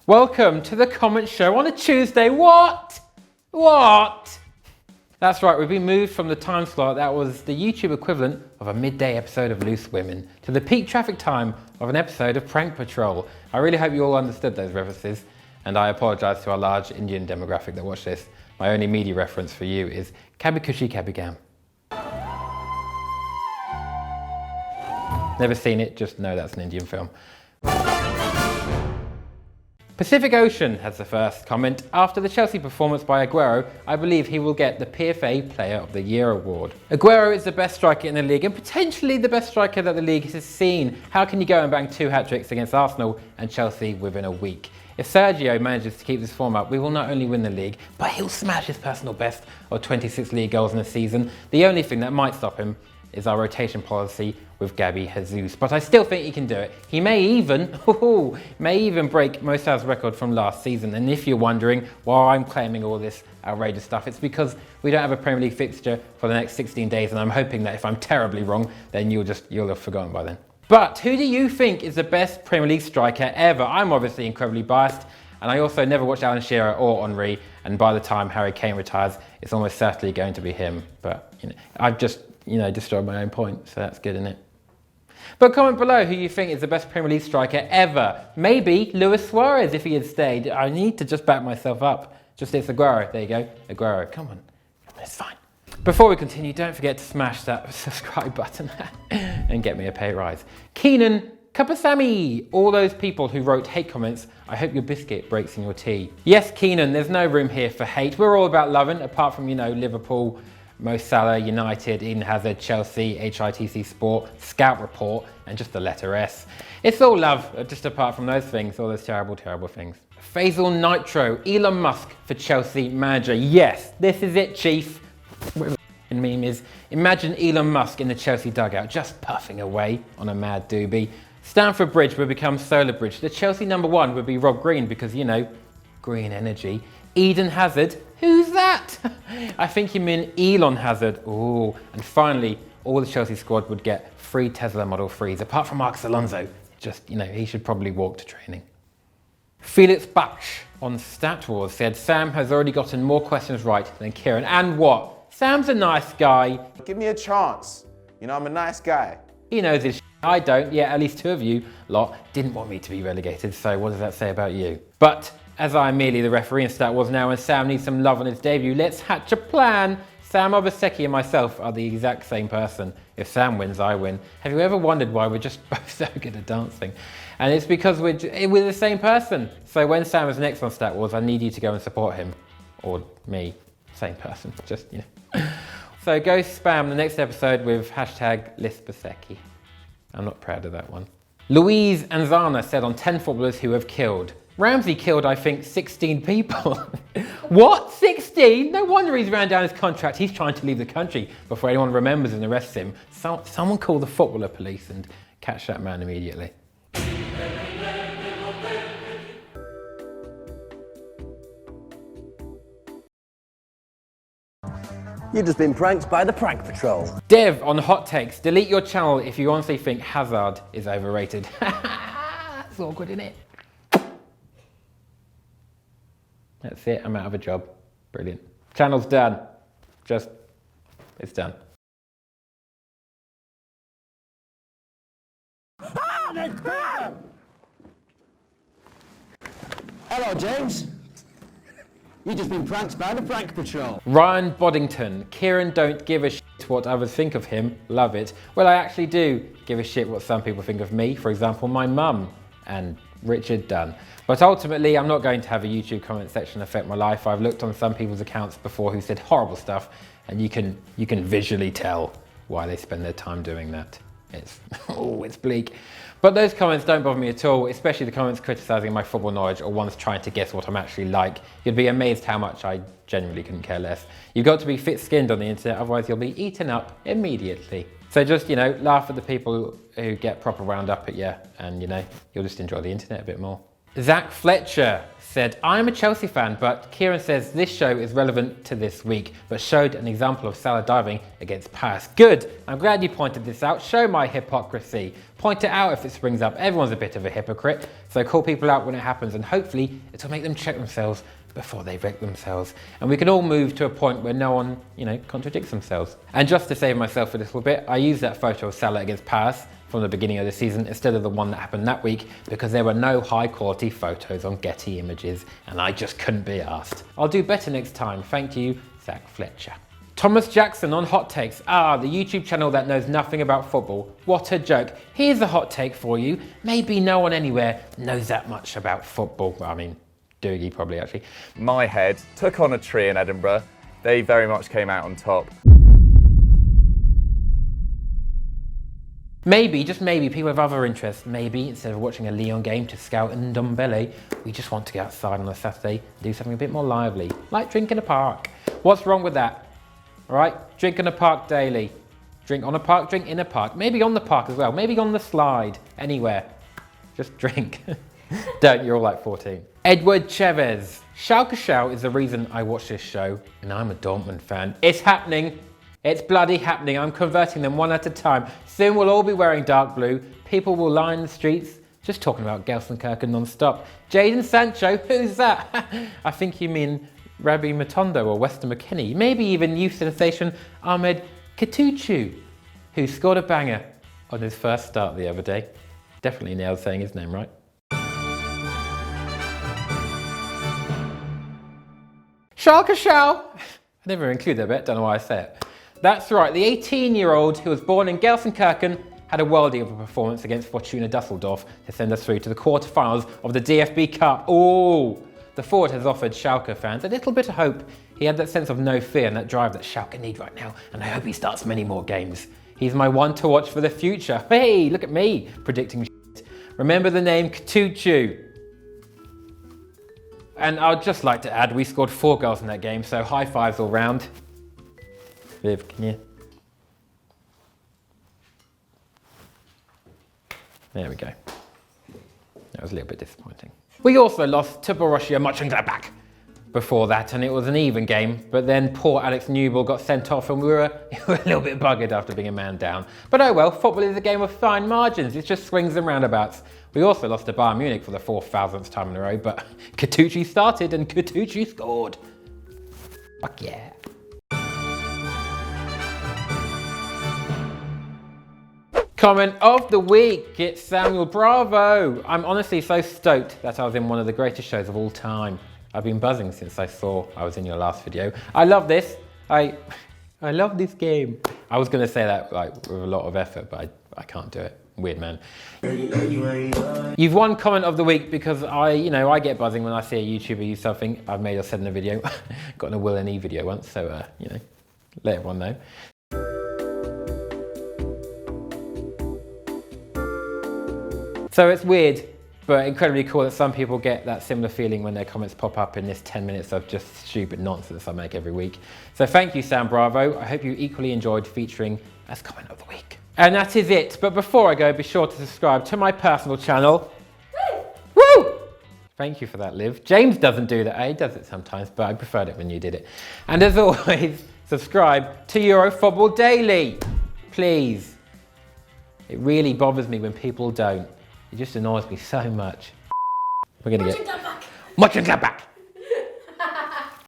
Welcome to the comment show on a Tuesday. What? That's right, we've been moved from the time slot that was the YouTube equivalent of a midday episode of Loose Women to the peak traffic time of an episode of Prank Patrol. I really hope you all understood those references, and I apologise to our large Indian demographic that watch this. My only media reference for you is Kabhi Khushi Kabhie Gham. Never seen it, just know that's an Indian film. Pacific Ocean has the first comment. After the Chelsea performance by Aguero, I believe he will get the PFA Player of the Year award. Aguero is the best striker in the league and potentially the best striker that the league has seen. How can you go and bang 2 hat-tricks against Arsenal and Chelsea within a week? If Sergio manages to keep this form up, we will not only win the league, but he'll smash his personal best of 26 league goals in a season. The only thing that might stop him is our rotation policy with Gabby Jesus, but I still think he can do it. He may even break Mo Salah's record from last season. And if you're wondering why I'm claiming all this outrageous stuff, it's because we don't have a Premier League fixture for the next 16 days, and I'm hoping that if I'm terribly wrong, then you'll have forgotten by then. But who do you think is the best Premier League striker ever? I'm obviously incredibly biased, and I also never watched Alan Shearer or Henry, and by the time Harry Kane retires, it's almost certainly going to be him. But I've just destroyed my own point, so that's good, isn't it? But comment below who you think is the best Premier League striker ever. Maybe Luis Suarez if he had stayed. I need to just back myself up. It's Aguero. There you go. Aguero. Come on. It's fine. Before we continue, don't forget to smash that subscribe button and get me a pay rise. Keenan Kapasamy. All those people who wrote hate comments, I hope your biscuit breaks in your tea. Yes, Keenan, there's no room here for hate. We're all about loving, apart from, Liverpool, Mo Salah, United, Eden Hazard, Chelsea, HITC Sport, Scout Report, and just the letter S. It's all love, just apart from those things, all those terrible, terrible things. Faisal Nitro, Elon Musk for Chelsea manager. Yes, this is it, chief. And meme is, imagine Elon Musk in the Chelsea dugout, just puffing away on a mad doobie. Stamford Bridge would become Solar Bridge. The Chelsea #1 would be Rob Green because, green energy. Eden Hazard, who's that? I think you mean Elon Hazard. Ooh, and finally, all the Chelsea squad would get free Tesla Model 3s, apart from Marcus Alonso. He should probably walk to training. Felix Bach on Stat Wars said, Sam has already gotten more questions right than Kieran. And what? Sam's a nice guy. Give me a chance. I'm a nice guy. He knows his shit. I don't. Yeah, at least 2 of you lot didn't want me to be relegated, so what does that say about you? But as I am merely the referee in Stat Wars now and Sam needs some love on his debut, let's hatch a plan. Sam Obaseki and myself are the exact same person. If Sam wins, I win. Have you ever wondered why we're just both so good at dancing? And it's because we're the same person. So when Sam is next on Stat Wars, I need you to go and support him. Or me. Same person. So go spam the next episode with #ListBaseki. I'm not proud of that one. Louise Anzana said on 10 footballers who have killed. Ramsey killed, I think, 16 people. What? 16? No wonder he's ran down his contract. He's trying to leave the country before anyone remembers and arrests him. Someone call the footballer police and catch that man immediately. You've just been pranked by the Prank Patrol. Dev on Hot Takes. Delete your channel if you honestly think Hazard is overrated. That's awkward, isn't it? That's it, I'm out of a job. Brilliant. Channel's done. It's done. Hello, James. You've just been pranked by the Prank Patrol. Ryan Boddington. Kieran don't give a shit what others think of him. Love it. Well, I actually do give a shit what some people think of me. For example, my mum and Richard Dunn. But ultimately, I'm not going to have a YouTube comment section affect my life. I've looked on some people's accounts before who said horrible stuff, and you can visually tell why they spend their time doing that. It's bleak. But those comments don't bother me at all, especially the comments criticising my football knowledge or ones trying to guess what I'm actually like. You'd be amazed how much I genuinely couldn't care less. You've got to be thick-skinned on the internet, otherwise you'll be eaten up immediately. So just, laugh at the people who get proper wound up at you and, you'll just enjoy the internet a bit more. Zach Fletcher said, I'm a Chelsea fan, but Kieran says this show is relevant to this week, but showed an example of Salah diving against Paris. Good, I'm glad you pointed this out. Show my hypocrisy. Point it out if it springs up. Everyone's a bit of a hypocrite, so call people out when it happens, and hopefully it'll make them check themselves before they wreck themselves. And we can all move to a point where no one, contradicts themselves. And just to save myself a little bit, I used that photo of Salah against Paris from the beginning of the season instead of the one that happened that week, because there were no high quality photos on Getty Images and I just couldn't be asked. I'll do better next time. Thank you, Zach Fletcher. Thomas Jackson on Hot Takes. The YouTube channel that knows nothing about football. What a joke. Here's a hot take for you. Maybe no one anywhere knows that much about football. I mean, Doogie probably actually. My head took on a tree in Edinburgh. They very much came out on top. Maybe, just maybe, people have other interests. Maybe instead of watching a Lyon game to scout in Ndombele, we just want to get outside on a Saturday and do something a bit more lively, like drink in a park. What's wrong with that? All right, drink in a park daily. Drink on a park, drink in a park. Maybe on the park as well, maybe on the slide, anywhere. Just drink. Don't, you're all like 14. Edward Chavez. Schalke Schau is the reason I watch this show, and I'm a Dortmund fan. It's happening. It's bloody happening. I'm converting them one at a time. Soon we'll all be wearing dark blue. People will line the streets just talking about Gelsenkirchen non-stop. Jadon Sancho, who's that? I think you mean Rabbi Matondo or Weston McKennie. Maybe even youth sensation Ahmed Katuchu, who scored a banger on his first start the other day. Definitely nailed saying his name right. Schalke Schau. I never include that bit, don't know why I say it. That's right, the 18-year-old who was born in Gelsenkirchen had a worldie of a performance against Fortuna Dusseldorf to send us through to the quarterfinals of the DFB Cup. Oh, the forward has offered Schalke fans a little bit of hope. He had that sense of no fear and that drive that Schalke need right now, and I hope he starts many more games. He's my one to watch for the future. Hey, look at me predicting shit. Remember the name Katuchu. And I'd just like to add, we scored 4 goals in that game, so high fives all round. Viv, can you? There we go. That was a little bit disappointing. We also lost to Borussia Mönchengladbach before that, and it was an even game, but then poor Alex Newell got sent off and we were a little bit buggered after being a man down. But oh well, football is a game of fine margins. It's just swings and roundabouts. We also lost to Bayern Munich for the 4,000th time in a row, but Katuchu started and Katuchu scored. Fuck yeah. Comment of the week, it's Samuel Bravo. I'm honestly so stoked that I was in one of the greatest shows of all time. I've been buzzing since I saw I was in your last video. I love this. I love this game. I was going to say that like with a lot of effort, but I can't do it. Weird man. You've won comment of the week because I get buzzing when I see a YouTuber use something I've made or said in a video. Got in a Will and E video once, so let everyone know. So it's weird, but incredibly cool that some people get that similar feeling when their comments pop up in this 10 minutes of just stupid nonsense I make every week. So thank you, Sam Bravo. I hope you equally enjoyed featuring as comment of the week. And that is it. But before I go, be sure to subscribe to my personal channel. Woo! Thank you for that, Liv. James doesn't do that. He does it sometimes, but I preferred it when you did it. And as always, subscribe to Eurofootball Daily. Please. It really bothers me when people don't. It just annoys me so much. We're going to get... Mönchengladbach!